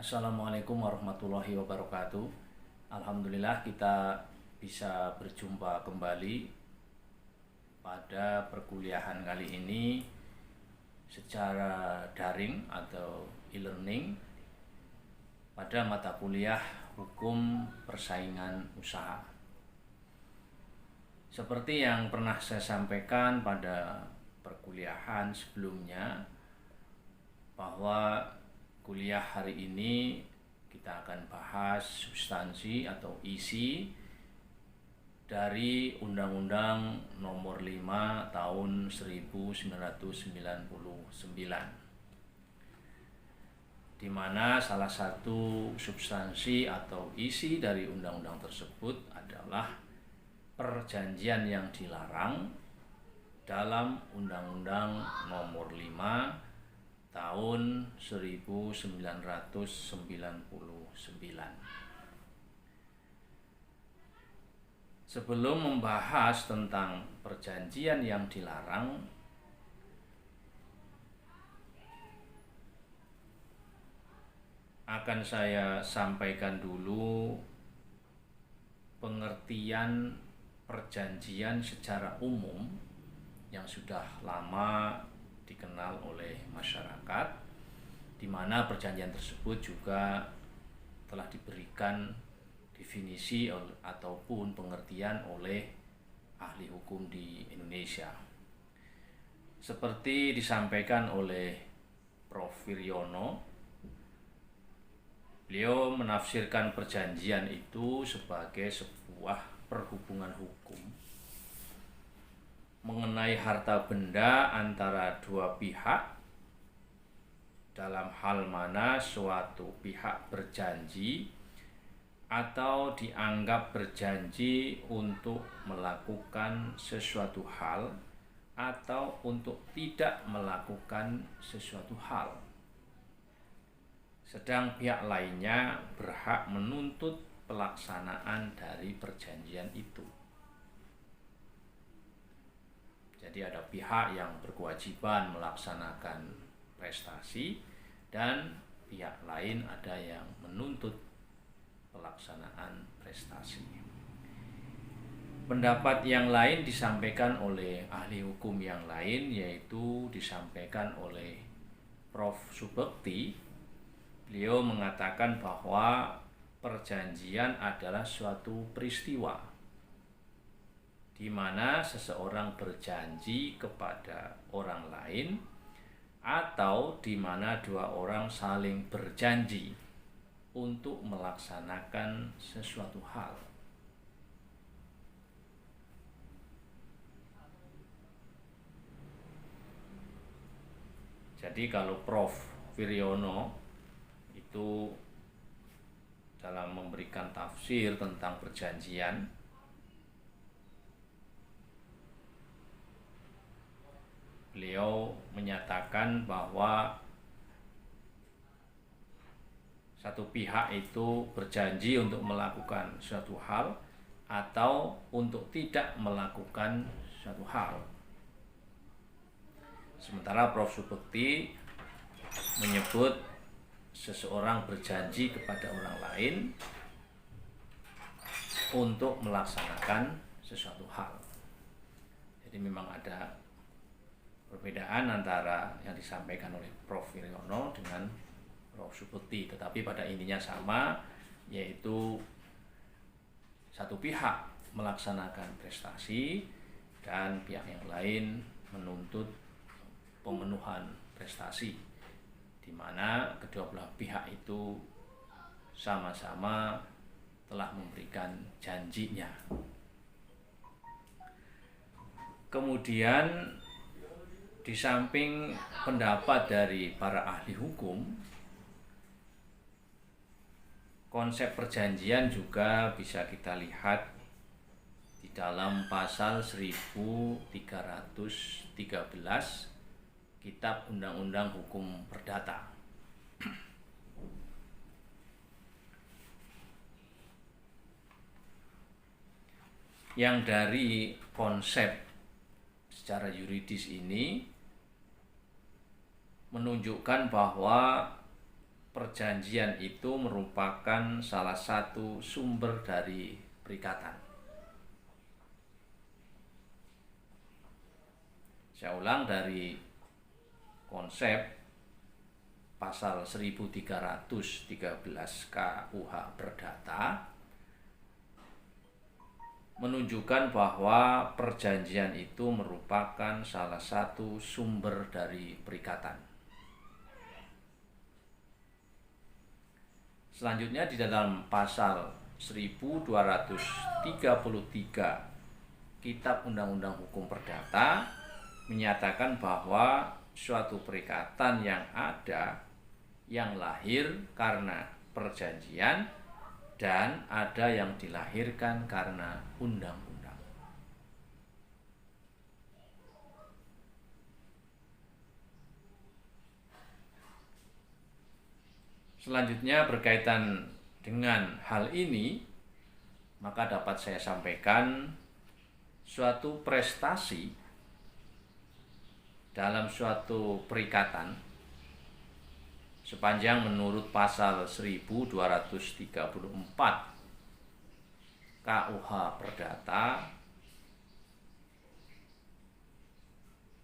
Assalamualaikum warahmatullahi wabarakatuh. Alhamdulillah kita bisa berjumpa kembali pada perkuliahan kali ini secara daring atau e-learning pada mata kuliah Hukum Persaingan Usaha. Seperti yang pernah saya sampaikan pada perkuliahan sebelumnya, bahwa kuliah hari ini kita akan bahas substansi atau isi dari Undang-Undang Nomor 5 Tahun 1999, di mana salah satu substansi atau isi dari undang-undang tersebut adalah perjanjian yang dilarang dalam Undang-Undang Nomor 5 tahun 1999. Sebelum membahas tentang perjanjian yang dilarang, akan saya sampaikan dulu pengertian perjanjian secara umum yang sudah lama dikenal oleh masyarakat, di mana perjanjian tersebut juga telah diberikan definisi ataupun pengertian oleh ahli hukum di Indonesia. Seperti disampaikan oleh Prof. Wiryono, beliau menafsirkan perjanjian itu sebagai sebuah perhubungan hukum mengenai harta benda antara dua pihak dalam hal mana suatu pihak berjanji atau dianggap berjanji untuk melakukan sesuatu hal atau untuk tidak melakukan sesuatu hal, sedang pihak lainnya berhak menuntut pelaksanaan dari perjanjian itu. Jadi ada pihak yang berkewajiban melaksanakan prestasi dan pihak lain ada yang menuntut pelaksanaan prestasi. Pendapat yang lain disampaikan oleh ahli hukum yang lain, yaitu disampaikan oleh Prof. Subekti. Beliau mengatakan bahwa perjanjian adalah suatu peristiwa di mana seseorang berjanji kepada orang lain atau di mana dua orang saling berjanji untuk melaksanakan sesuatu hal. Jadi kalau Prof. Wiryono itu dalam memberikan tafsir tentang perjanjian, beliau menyatakan bahwa satu pihak itu berjanji untuk melakukan suatu hal atau untuk tidak melakukan suatu hal. Sementara Prof. Subekti menyebut seseorang berjanji kepada orang lain untuk melaksanakan sesuatu hal. Jadi memang ada perbedaan antara yang disampaikan oleh Prof. Wiryono dengan Prof. Subekti, tetapi pada intinya sama, yaitu satu pihak melaksanakan prestasi dan pihak yang lain menuntut pemenuhan prestasi, di mana kedua belah pihak itu sama-sama telah memberikan janjinya. Kemudian di samping pendapat dari para ahli hukum, konsep perjanjian juga bisa kita lihat di dalam pasal 1313 Kitab Undang-Undang Hukum Perdata. Yang dari konsep secara yuridis ini menunjukkan bahwa perjanjian itu merupakan salah satu sumber dari perikatan. Saya ulang dari konsep pasal 1313 KUH Perdata menunjukkan bahwa perjanjian itu merupakan salah satu sumber dari perikatan. Selanjutnya di dalam pasal 1233 Kitab Undang-Undang Hukum Perdata menyatakan bahwa suatu perikatan yang ada yang lahir karena perjanjian dan ada yang dilahirkan karena undang-undang. Selanjutnya berkaitan dengan hal ini, maka dapat saya sampaikan suatu prestasi dalam suatu perikatan sepanjang menurut pasal 1234 KUH Perdata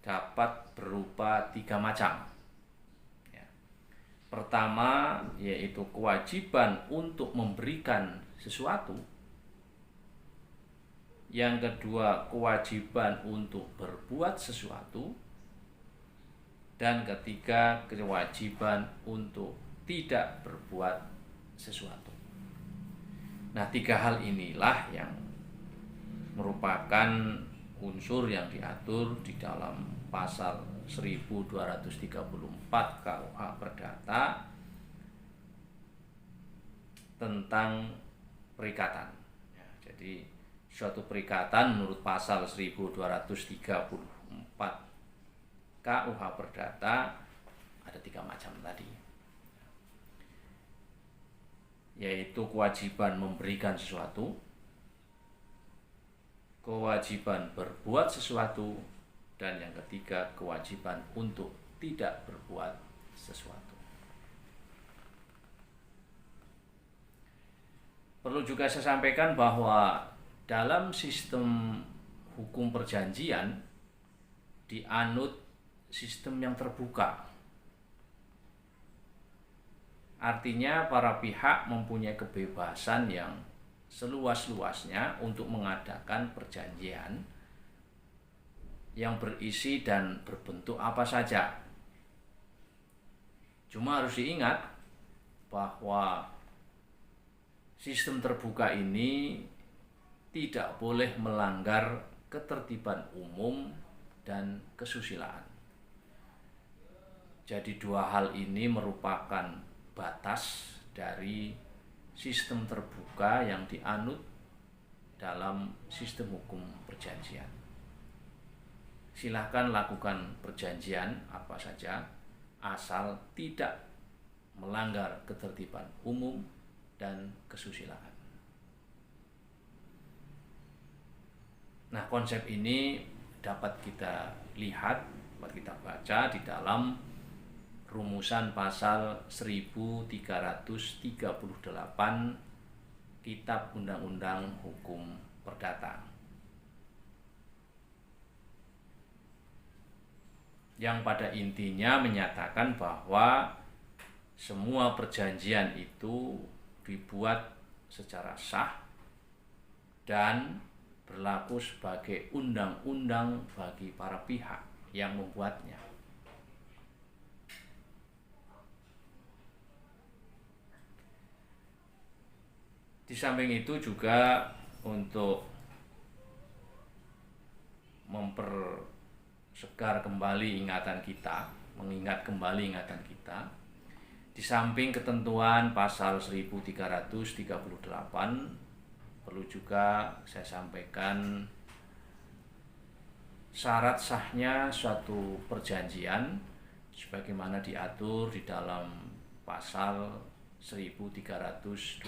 dapat berupa 3 macam. Pertama yaitu kewajiban untuk memberikan sesuatu. Yang kedua kewajiban untuk berbuat sesuatu. Dan ketiga kewajiban untuk tidak berbuat sesuatu. Nah, 3 hal inilah yang merupakan unsur yang diatur di dalam pasal 1234 KUH Perdata tentang perikatan. Ya, jadi suatu perikatan menurut pasal 1234 KUH Perdata ada 3 macam tadi, yaitu kewajiban memberikan sesuatu, kewajiban berbuat sesuatu, dan yang ketiga kewajiban untuk tidak berbuat sesuatu. Perlu juga saya sampaikan bahwa dalam sistem hukum perjanjian dianut sistem yang terbuka. Artinya para pihak mempunyai kebebasan yang seluas-luasnya untuk mengadakan perjanjian yang berisi dan berbentuk apa saja. Cuma harus diingat bahwa sistem terbuka ini tidak boleh melanggar ketertiban umum dan kesusilaan. Jadi 2 hal ini merupakan batas dari sistem terbuka yang dianut dalam sistem hukum perjanjian. Silahkan lakukan perjanjian apa saja asal tidak melanggar ketertiban umum dan kesusilaan. Nah, konsep ini dapat kita lihat, dapat kita baca di dalam rumusan pasal 1338 Kitab Undang-Undang Hukum Perdata, yang pada intinya menyatakan bahwa semua perjanjian itu dibuat secara sah dan berlaku sebagai undang-undang bagi para pihak yang membuatnya. Di samping itu juga untuk mempersegar kembali ingatan kita, mengingat kembali ingatan kita, di samping ketentuan pasal 1338 perlu juga saya sampaikan syarat sahnya suatu perjanjian sebagaimana diatur di dalam pasal 1320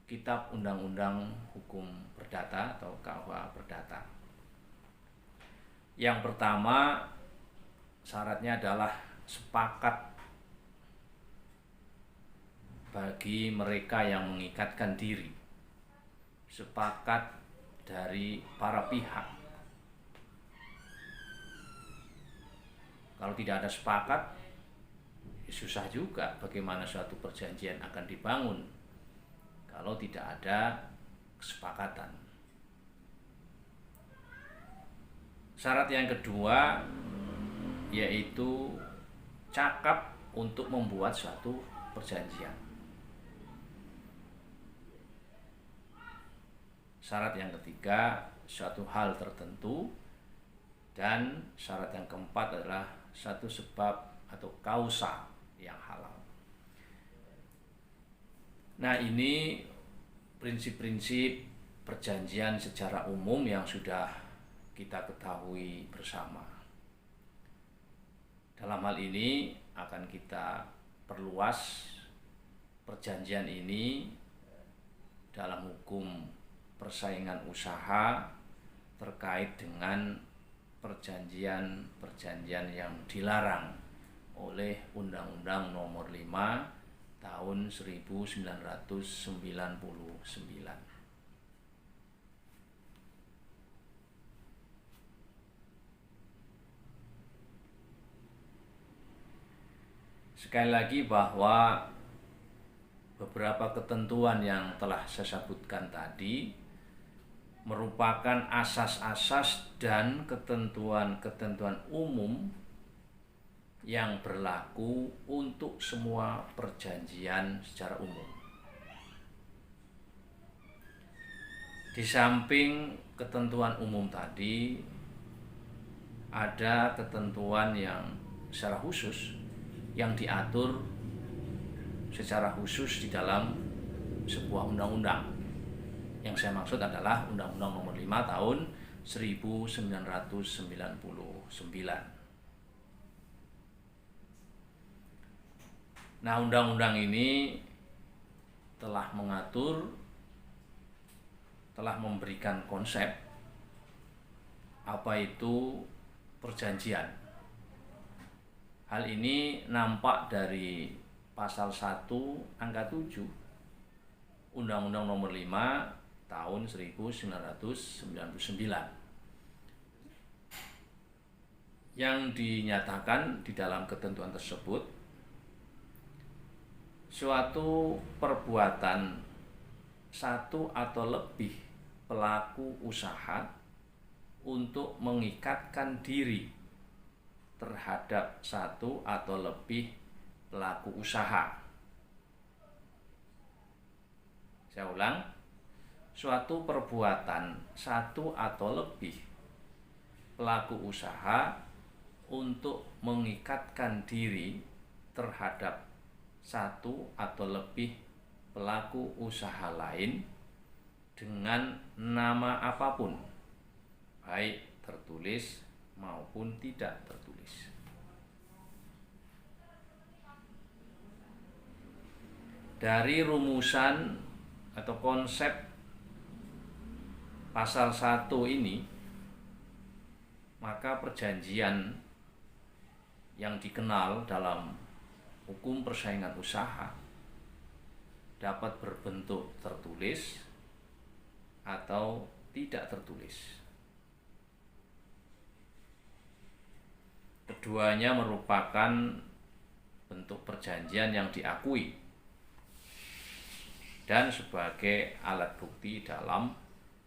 Kitab Undang-Undang Hukum Perdata atau KUH Perdata. Yang pertama, syaratnya adalah sepakat bagi mereka yang mengikatkan diri, sepakat dari para pihak. Kalau tidak ada sepakat, susah juga bagaimana suatu perjanjian akan dibangun kalau tidak ada kesepakatan. Syarat yang kedua yaitu cakap untuk membuat suatu perjanjian. Syarat yang ketiga, suatu hal tertentu. Dan syarat yang keempat adalah satu sebab atau kausa yang halal. Nah, ini prinsip-prinsip perjanjian secara umum yang sudah kita ketahui bersama. Dalam hal ini akan kita perluas perjanjian ini dalam hukum persaingan usaha terkait dengan perjanjian-perjanjian yang dilarang oleh Undang-Undang Nomor 5 Tahun 1999. Sekali lagi bahwa beberapa ketentuan yang telah saya sebutkan tadi merupakan asas-asas dan ketentuan-ketentuan umum yang berlaku untuk semua perjanjian secara umum. Di samping ketentuan umum tadi, ada ketentuan yang secara khusus yang diatur secara khusus di dalam sebuah undang-undang. Yang saya maksud adalah Undang-Undang Nomor 5 Tahun 1999. Nah, undang-undang ini telah mengatur, telah memberikan konsep apa itu perjanjian. Hal ini nampak dari pasal 1 angka 7 Undang-Undang Nomor 5 Tahun 1999 yang dinyatakan di dalam ketentuan tersebut suatu perbuatan satu atau lebih pelaku usaha untuk mengikatkan diri terhadap satu atau lebih pelaku usaha. Saya ulang, suatu perbuatan satu atau lebih pelaku usaha untuk mengikatkan diri terhadap satu atau lebih pelaku usaha lain dengan nama apapun, baik tertulis maupun tidak tertulis. Dari rumusan atau konsep pasal 1 ini, maka perjanjian yang dikenal dalam hukum persaingan usaha dapat berbentuk tertulis atau tidak tertulis. Keduanya merupakan bentuk perjanjian yang diakui dan sebagai alat bukti dalam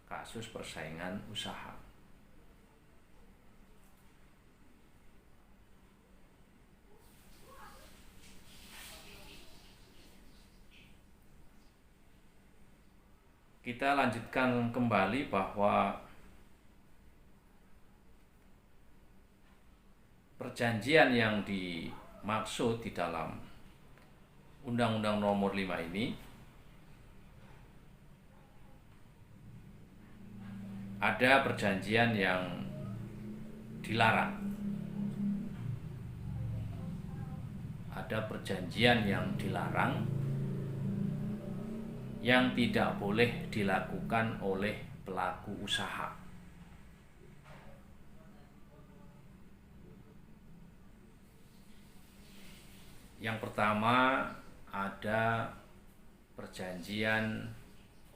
kasus persaingan usaha. Kita lanjutkan kembali bahwa perjanjian yang dimaksud di dalam Undang-Undang Nomor 5 ini ada perjanjian yang dilarang. Ada perjanjian yang dilarang yang tidak boleh dilakukan oleh pelaku usaha. Yang pertama ada perjanjian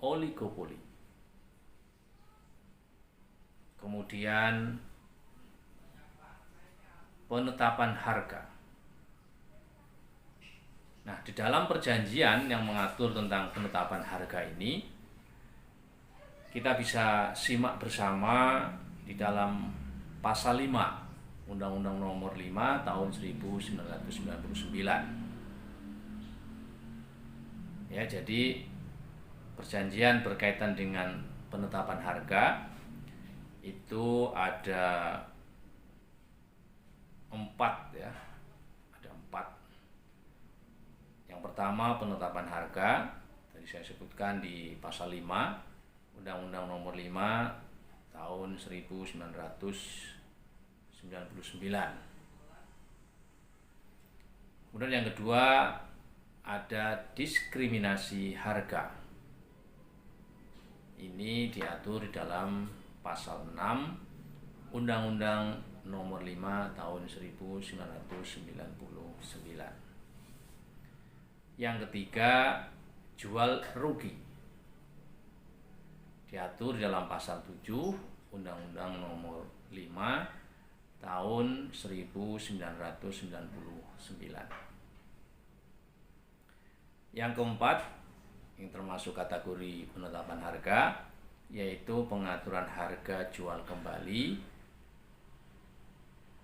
oligopoli. Kemudian penetapan harga. Nah, di dalam perjanjian yang mengatur tentang penetapan harga ini, kita bisa simak bersama di dalam pasal 5 Undang-Undang Nomor 5 Tahun 1999. Ya, jadi perjanjian berkaitan dengan penetapan harga itu ada 4 ya. Ada 4. Yang pertama penetapan harga, tadi saya sebutkan di pasal 5 Undang-Undang Nomor 5 Tahun 1999. Kemudian yang kedua ada diskriminasi harga. Ini diatur di dalam pasal 6 Undang-Undang Nomor 5 Tahun 1999. Yang ketiga, jual rugi. Diatur di dalam pasal 7 Undang-Undang Nomor 5 Tahun 1999. Yang keempat, yang termasuk kategori penetapan harga, yaitu pengaturan harga jual kembali,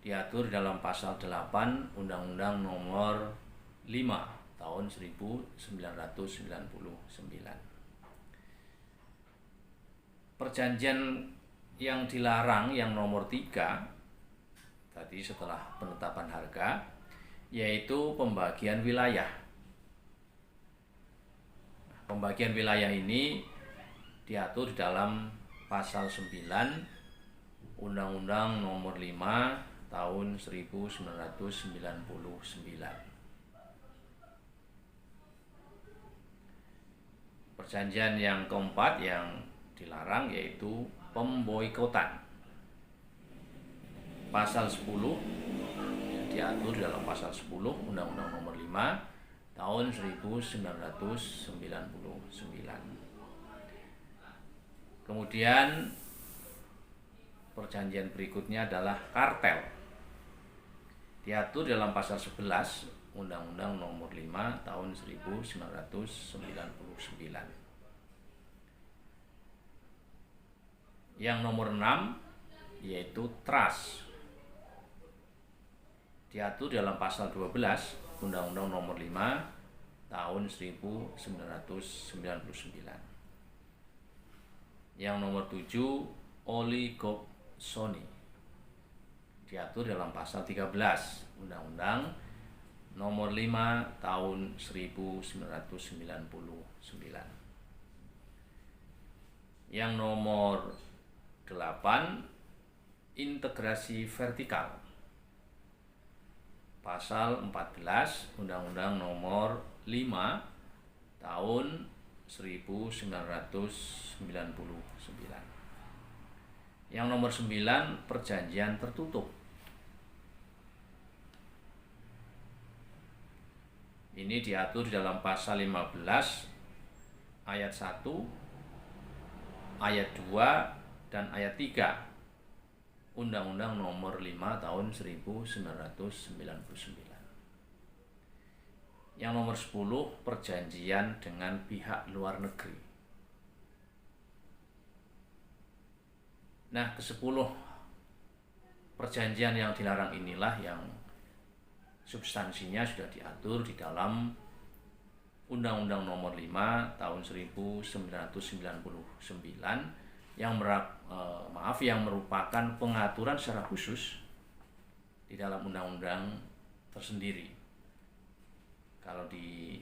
diatur dalam pasal 8 Undang-Undang Nomor 5 Tahun 1999. Perjanjian yang dilarang yang nomor 3 tadi setelah penetapan harga, yaitu pembagian wilayah. Pembagian wilayah ini diatur di dalam pasal 9 Undang-Undang Nomor 5 Tahun 1999. Perjanjian yang keempat yang dilarang yaitu pemboikotan. Pasal 10 diatur dalam pasal 10 Undang-Undang Nomor 5 Tahun 1999. Kemudian perjanjian berikutnya adalah kartel. Diatur dalam pasal 11 Undang-Undang Nomor 5 Tahun 1999. Yang nomor 6 yaitu trust. Diatur dalam pasal 12 Undang-Undang Nomor 5 Tahun 1999. Yang nomor 7 oligopsoni. Diatur dalam pasal 13 Undang-Undang Nomor 5 Tahun 1999. Yang nomor 8 integrasi vertikal. Pasal 14 Undang-Undang Nomor 5 Tahun 1999. Yang nomor 9 perjanjian tertutup. Ini diatur dalam pasal 15 ayat 1, ayat 2 dan ayat 3 Undang-Undang Nomor 5 Tahun 1999. Yang nomor 10 perjanjian dengan pihak luar negeri. Nah, ke-10 perjanjian yang dilarang inilah yang substansinya sudah diatur di dalam Undang-Undang Nomor 5 Tahun 1999 yang merupakan pengaturan secara khusus di dalam undang-undang tersendiri. Kalau di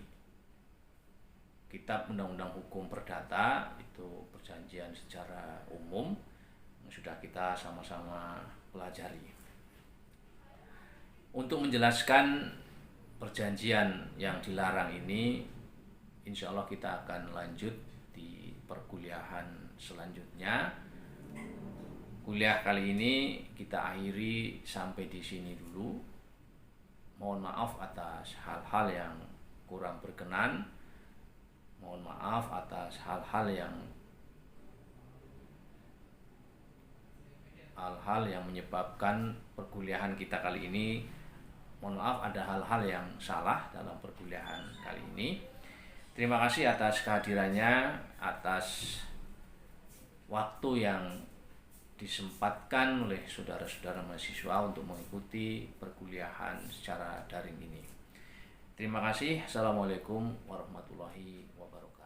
Kitab Undang-Undang Hukum Perdata itu perjanjian secara umum yang sudah kita sama-sama pelajari. Untuk menjelaskan perjanjian yang dilarang ini, insya Allah kita akan lanjut di perkuliahan selanjutnya. Kuliah kali ini kita akhiri sampai di sini dulu. Mohon maaf atas hal-hal yang kurang berkenan. Mohon maaf atas hal-hal yang menyebabkan perkuliahan kita kali ini. Mohon maaf ada hal-hal yang salah dalam perkuliahan kali ini. Terima kasih atas kehadirannya, atas waktu yang disempatkan oleh saudara-saudara mahasiswa untuk mengikuti perkuliahan secara daring ini. Terima kasih. Assalamualaikum warahmatullahi wabarakatuh.